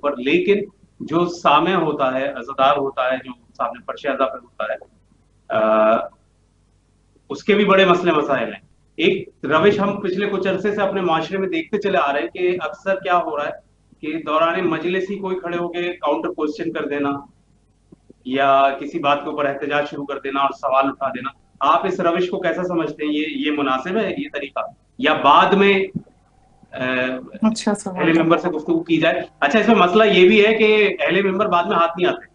ऊपर, लेकिन जो सामने होता है, अज़ादार होता है, जो सामने फर्श अज़ा पे होता है, उसके भी बड़े मसले मसाइल हैं। एक रविश हम पिछले कुछ अरसे से अपने माशरे में देखते चले आ रहे हैं कि अक्सर क्या हो रहा है कि दौरान मजलिस ही कोई खड़े होकर काउंटर क्वेश्चन कर देना या किसी बात के ऊपर एहतजाज शुरू कर देना और सवाल उठा देना। आप इस रविश को कैसा समझते हैं? ये मुनासिब है ये तरीका, या बाद में अच्छा अहले सवाल है। मेंबर से गुफ्तगू की जाए? अच्छा, इसमें मसला ये भी है कि अहले मेंबर बाद में हाथ नहीं आते।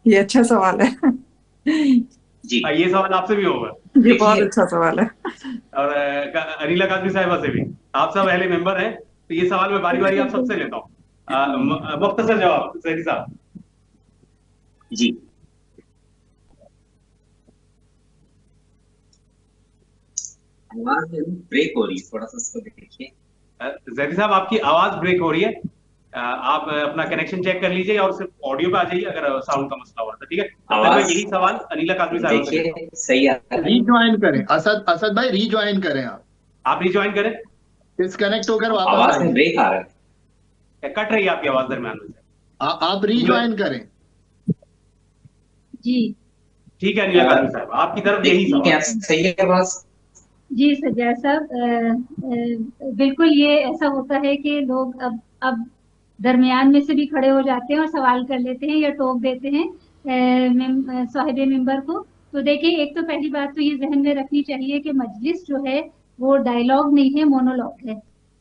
ये अच्छा सवाल है। जी ये सवाल आपसे भी होगा ये बहुत देखिए, अच्छा सवाल है। और अनिला काजमी साहिबा से भी। आप सब अहले मेंबर हैं, तो ये सवाल मैं बारी बारी आप सबसे लेता हूँ। मुख्तसर जवाब जैदी साहब। जी आवाज ब्रेक हो रही है, थोड़ा सा इसको देखिए। जैदी साहब, आपकी आवाज ब्रेक हो रही है। आप अपना कनेक्शन चेक कर लीजिए और सिर्फ ऑडियो पे आ जाइए अगर साउंड का मसला हुआ तो। ठीक है, तब तक मैं आवाज यही सवाल अनिला काजमी साहिबा से लेता हूँ। देखिए सही आ रही है। रीज्वाइन करें, असद असद भाई रीज्वाइन करें, आप आप रिज्वाइन करें। डिस्कनेक्ट होकर वापस आवाज में आइए। ब्रेक आ रहा है। कट रही है आपकी आवाज दरमियान में से। आप रीज्वाइन करें। जी ठीक है अनिला काजमी साहब, आपकी तरफ यही देखिए सवाल आप है। सही है आवाज। जी सज्जाद साहब, बिल्कुल ये ऐसा होता है कि लोग अब दरमियान में से भी खड़े हो जाते हैं और सवाल कर लेते हैं या टोक देते हैं साहिब मेंबर को। तो देखिए, एक तो पहली बात तो ये जहन में रखनी चाहिए कि मजलिस जो है वो डायलॉग नहीं है, मोनोलॉग है।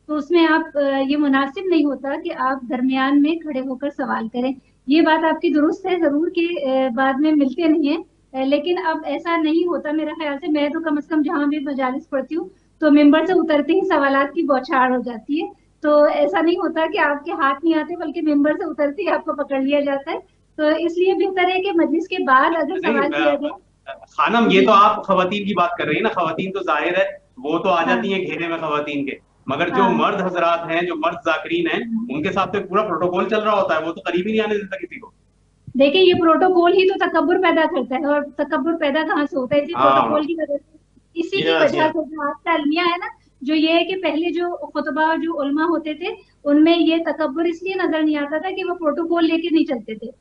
तो उसमें आप ये मुनासिब नहीं होता कि आप दरमियान में खड़े होकर सवाल करें। ये बात आपकी दुरुस्त है जरूर कि बाद में मिलते नहीं है, लेकिन अब ऐसा नहीं होता मेरा ख्याल से। मैं तो कम से कम जहां भी मजालिस पढ़ती हूँ तो मेंबर से उतरते ही सवालात की बौछार हो जाती है। तो ऐसा नहीं होता कि आपके हाथ नहीं आते, बल्कि मेंबर से उतरते ही आपको पकड़ लिया जाता है। तो इसलिए बेहतर है कि मजलिस के बाद अगर नहीं, सवाल किया जाए। खानम, ये जी तो आप खवातीन की बात कर रही है ना। खवातीन तो जाहिर है वो तो आ जाती हाँ हैं घेरे में खवातीन के, मगर जो हाँ मर्द हजरात हैं, जो मर्द जाकरीन हैं, हाँ। उनके साथ तो एक पूरा प्रोटोकॉल चल रहा होता है, वो तो करीब ही नहीं आने देता किसी को। देखिए, ये प्रोटोकॉल ही तो तकब्बुर पैदा करता है, और तकब्बुर पैदा कहाँ से होता है? इसी प्रोटोकॉल हाँ की वजह से, इसी जी की हाँ, जी वजह हाँ। से जो आज का अलमिया है ना, जो ये है कि पहले जो खुतबा जो उलमा होते थे उनमें ये तकब्बुर इसलिए नजर नहीं आता था कि वो प्रोटोकॉल लेके नहीं चलते थे।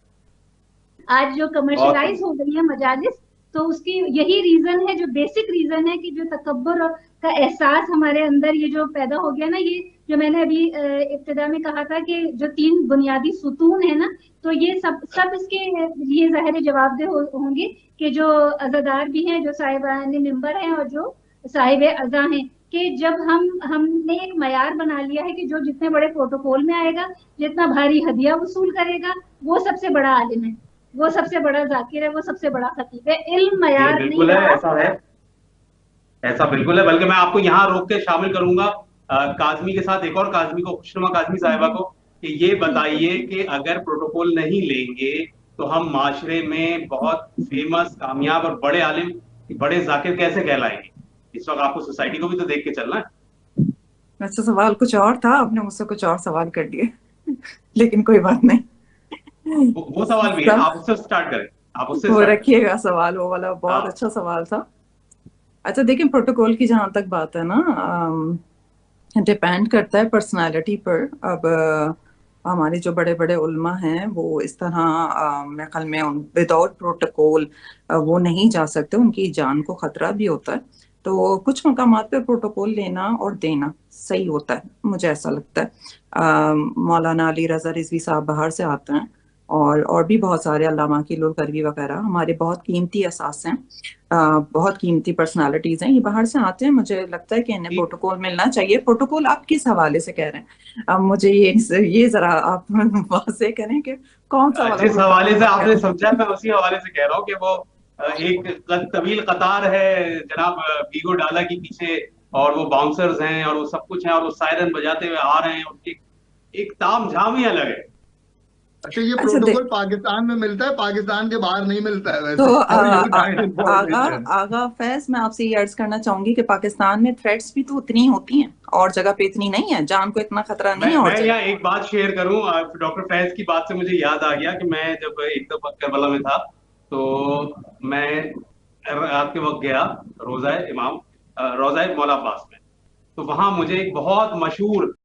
आज जो बहुत कमर्शलाइज सही। हो गई है मजालिस, तो उसकी यही रीजन है, जो बेसिक रीजन है कि जो तकब्बुर का एहसास हमारे अंदर ये जो पैदा हो गया ना, ये जो मैंने अभी इब्तिदा में कहा था कि जो तीन बुनियादी सुतून है ना, तो ये सब सब इसके लिए ज़ाहिर जवाबदेह होंगे कि जो अज़ादार भी हैं, जो साहिबान मिंबर हैं, और जो साहिब अज़ा हैं, कि जब हमने एक मयार बना लिया है कि जो जितने बड़े प्रोटोकॉल में आएगा, जितना भारी हदिया वसूल करेगा, वो सबसे बड़ा आलिम है, वो सबसे बड़ा जाकिर है, वो सबसे बड़ा खतीब है। इल्म ये मयार नहीं बिल्कुल है, रहा। ऐसा है, ऐसा बिल्कुल है। बल्कि मैं आपको यहाँ रोक के शामिल करूंगा काजमी के साथ एक और काजमी को, खुशनुमा काजमी साहिबा जी को, कि ये ठीक है। बताइए कि अगर प्रोटोकॉल नहीं लेंगे तो हम माशरे में बहुत फेमस, कामयाब और बड़े आलिम, बड़े जाकिर कैसे कहलाएंगे? इस वक्त आपको सोसाइटी को भी तो देख के चलना है। वैसे सवाल कुछ और था, आपने मुझसे कुछ और सवाल कर दिए। लेकिन कोई बात नहीं। वो सवाल भी है, सब आप उससे स्टार्ट करें, आप उससे वो स्टार्ट करें। रखिएगा सवाल, वो वाला बहुत हाँ अच्छा सवाल था। अच्छा देखिए, प्रोटोकॉल की जहां तक बात है ना, डिपेंड करता है पर्सनालिटी पर। अब हमारे जो बड़े बड़े उल्मा हैं वो इस तरह मेरे ख्याल में विदाउट प्रोटोकॉल वो नहीं जा सकते, उनकी जान को खतरा भी होता है। तो कुछ मकामात पे प्रोटोकॉल लेना और देना सही होता है, मुझे ऐसा लगता है। मौलाना अली रजा रिजवी साहब बाहर से आते हैं, और भी बहुत सारे अल्लामा किलोल करवी वगैरह हमारे बहुत कीमती असास हैं, बहुत कीमती पर्सनालिटीज हैं, ये बाहर से आते हैं। मुझे लगता है कि इन्हें ठीक। प्रोटोकॉल मिलना चाहिए। प्रोटोकॉल आप किस हवाले से कह रहे हैं? अब मुझे ये जरा आप वाज़ेह करें कि कौन सा वाला जिस हवाले प्रोटोकॉल से आप कह आपने रहे हैं? समझा, मैं उसी हवाले से कह रहा हूँ कि वो एक तवील कतार है जनाब, बीगो डाला के पीछे, और वो बाउंसर्स हैं और वो सब कुछ है, और वो सायरन बजाते हुए आ रहे हैं, उनकी एक ताम झाम ही अलग है। अच्छा, ये अच्छा प्रोटोकॉल पाकिस्तान में मिलता है, पाकिस्तान के बाहर नहीं मिलता है तो वैसे, for your kind Agha information. Agha Faiz, मैं आपसे ये अर्ज करना चाहूंगी कि पाकिस्तान में थ्रेट्स भी तो उतनी ही होती हैं, और जगह पे इतनी नहीं है, जान को इतना खतरा नहीं है और मैं जगह। यहाँ एक बात शेयर करूं, डॉक्टर फैज की बात से मुझे याद आ गया कि मैं जब एक दफा करबला में था, तो मैं रात के वक्त गया रोजा इमाम, रोजा मौला अब्बास में। तो वहां मुझे एक बहुत मशहूर